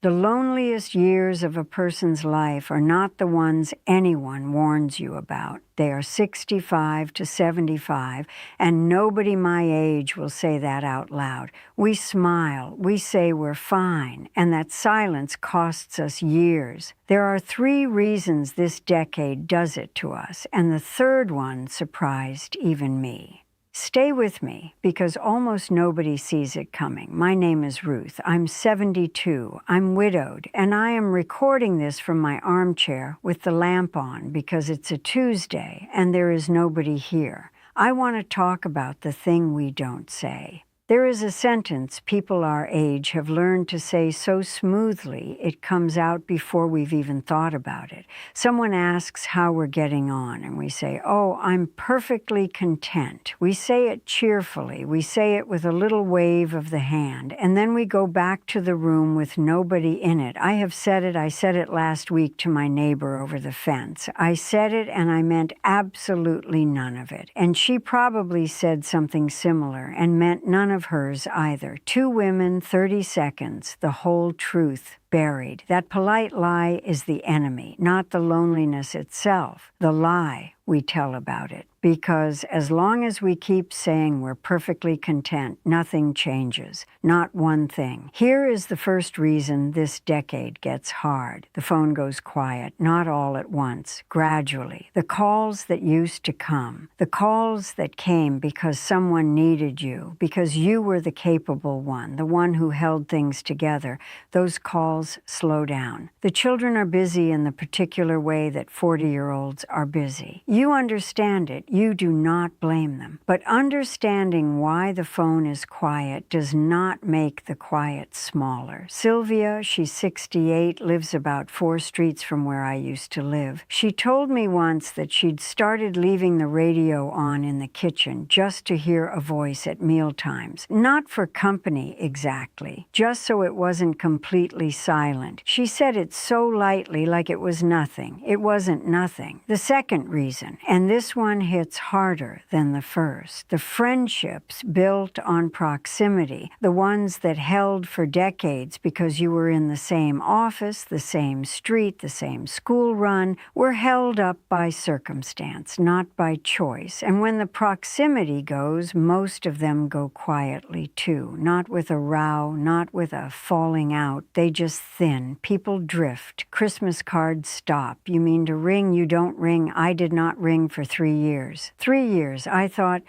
The loneliest years of a person's life are not the ones anyone warns you about. They are 65 to 75, and nobody my age will say that out loud. We smile, we say we're fine, and that silence costs us years. There are 3 reasons this decade does it to us, and the third one surprised even me. Stay with me, because almost nobody sees it coming. My name is Ruth. I'm 72. I'm widowed, and I am recording this from my armchair with the lamp on because it's a Tuesday and there is nobody here. I want to talk about the thing we don't say. There is a sentence people our age have learned to say so smoothly it comes out before we've even thought about it. Someone asks how we're getting on, and we say, "Oh, I'm perfectly content." We say it cheerfully. We say it with a little wave of the hand, and then we go back to the room with nobody in it. I have said it. I said it last week to my neighbor over the fence. I said it, and I meant absolutely none of it. And she probably said something similar and meant none of hers either. 2 women, 30 seconds, the whole truth buried. That polite lie is the enemy, not the loneliness itself, the lie we tell about it. Because as long as we keep saying we're perfectly content, nothing changes, not one thing. Here is the first reason this decade gets hard. The phone goes quiet, not all at once, gradually. The calls that used to come, the calls that came because someone needed you, because you were the capable one, the one who held things together, those calls slow down. The children are busy in the particular way that 40-year-olds are busy. You understand it. You do not blame them. But understanding why the phone is quiet does not make the quiet smaller. Sylvia, she's 68, lives about 4 streets from where I used to live. She told me once that she'd started leaving the radio on in the kitchen just to hear a voice at mealtimes. Not for company exactly, just so it wasn't completely silent. She said it so lightly, like it was nothing. It wasn't nothing. The second reason, and this one hits harder than the first, the friendships built on proximity, the ones that held for decades because you were in the same office, the same street, the same school run, were held up by circumstance, not by choice. And when the proximity goes, most of them go quietly too, not with a row, not with a falling out. They just thin. People drift. Christmas cards stop. You mean to ring, you don't ring. I did not ring for 3 years. 3 years. I thought,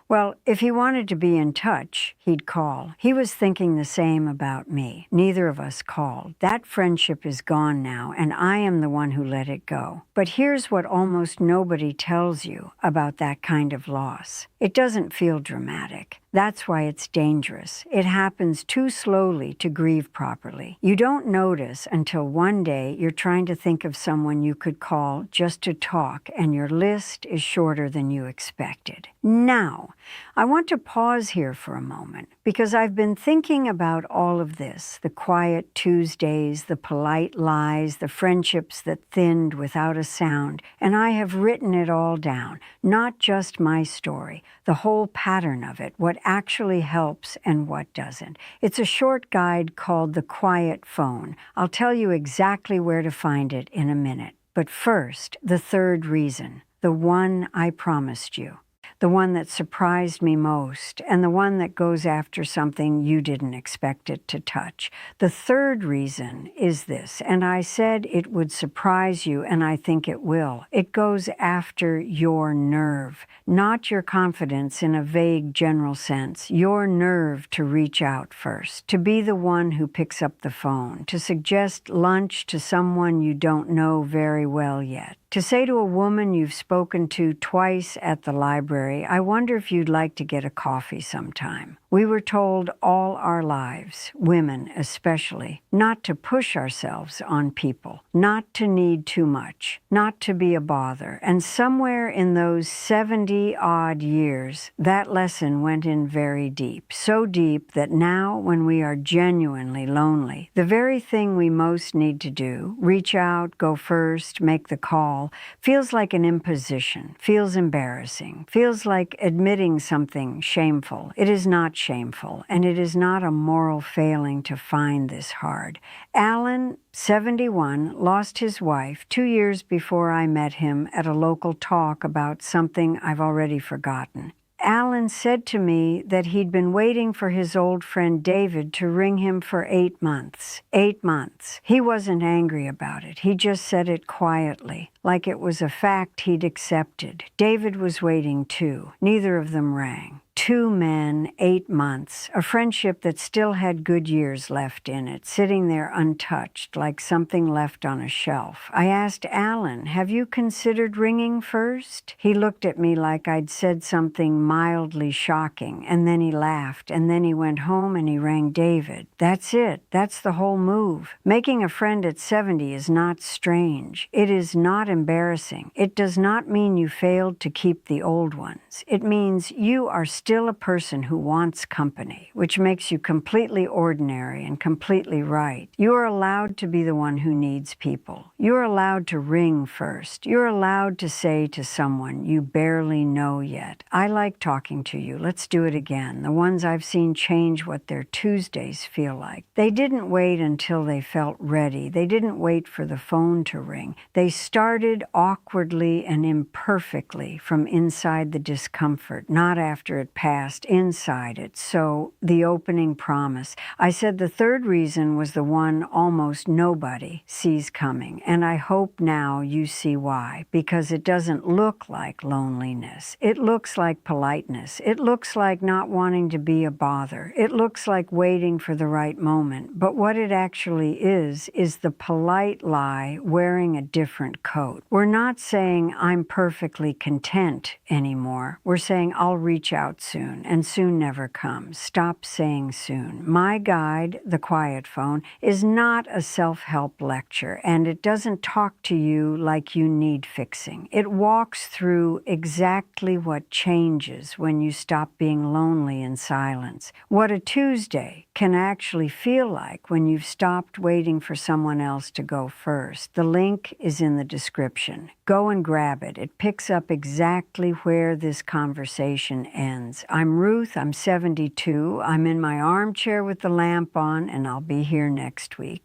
well, if he wanted to be in touch, he'd call. He was thinking the same about me. Neither of us called. That friendship is gone now, and I am the one who let it go. But here's what almost nobody tells you about that kind of loss. It doesn't feel dramatic. That's why it's dangerous. It happens too slowly to grieve properly. You don't notice until one day you're trying to think of someone you could call just to talk, and your list is shorter than you expected. Now, I want to pause here for a moment because I've been thinking about all of this, the quiet Tuesdays, the polite lies, the friendships that thinned without a sound, and I have written it all down, not just my story, the whole pattern of it, what actually helps and what doesn't. It's a short guide called The Quiet Phone. I'll tell you exactly where to find it in a minute. But first, the third reason, the one I promised you. The one that surprised me most, and the one that goes after something you didn't expect it to touch. The third reason is this, and I said it would surprise you, and I think it will. It goes after your nerve, not your confidence in a vague general sense, your nerve to reach out first, to be the one who picks up the phone, to suggest lunch to someone you don't know very well yet. To say to a woman you've spoken to twice at the library, "I wonder if you'd like to get a coffee sometime." We were told all our lives, women especially, not to push ourselves on people, not to need too much, not to be a bother. And somewhere in those 70-odd years, that lesson went in very deep, so deep that now when we are genuinely lonely, the very thing we most need to do, reach out, go first, make the call, feels like an imposition, feels embarrassing, feels like admitting something shameful. It is not not shameful, and it is not a moral failing to find this hard. Alan, 71, lost his wife 2 years before I met him at a local talk about something I've already forgotten. Alan said to me that he'd been waiting for his old friend David to ring him for 8 months. 8 months. He wasn't angry about it. He just said it quietly, like it was a fact he'd accepted. David was waiting too. Neither of them rang. 2 men, 8 months, a friendship that still had good years left in it, sitting there untouched, like something left on a shelf. I asked Alan, have you considered ringing first? He looked at me like I'd said something mildly shocking, and then he laughed, and then he went home and he rang David. That's it. That's the whole move. Making a friend at 70 is not strange. It is not embarrassing. It does not mean you failed to keep the old ones. It means you are still a person who wants company, which makes you completely ordinary and completely right. You are allowed to be the one who needs people. You are allowed to ring first. You're allowed to say to someone you barely know yet, I like talking to you. Let's do it again. The ones I've seen change what their Tuesdays feel like. They didn't wait until they felt ready. They didn't wait for the phone to ring. They started awkwardly and imperfectly from inside the discomfort, not after it passed, inside it. So the opening promise. I said the third reason was the one almost nobody sees coming, and I hope now you see why, because it doesn't look like loneliness. It looks like politeness. It looks like not wanting to be a bother. It looks like waiting for the right moment. But what it actually is the polite lie wearing a different coat. We're not saying I'm perfectly content anymore. We're saying I'll reach out soon, and soon never comes. Stop saying soon. My guide, The Quiet Phone, is not a self-help lecture, and it doesn't talk to you like you need fixing. It walks through exactly what changes when you stop being lonely in silence. What a Tuesday can actually feel like when you've stopped waiting for someone else to go first. The link is in the description. Go and grab it. It picks up exactly where this conversation ends. I'm Ruth. I'm 72. I'm in my armchair with the lamp on, and I'll be here next week.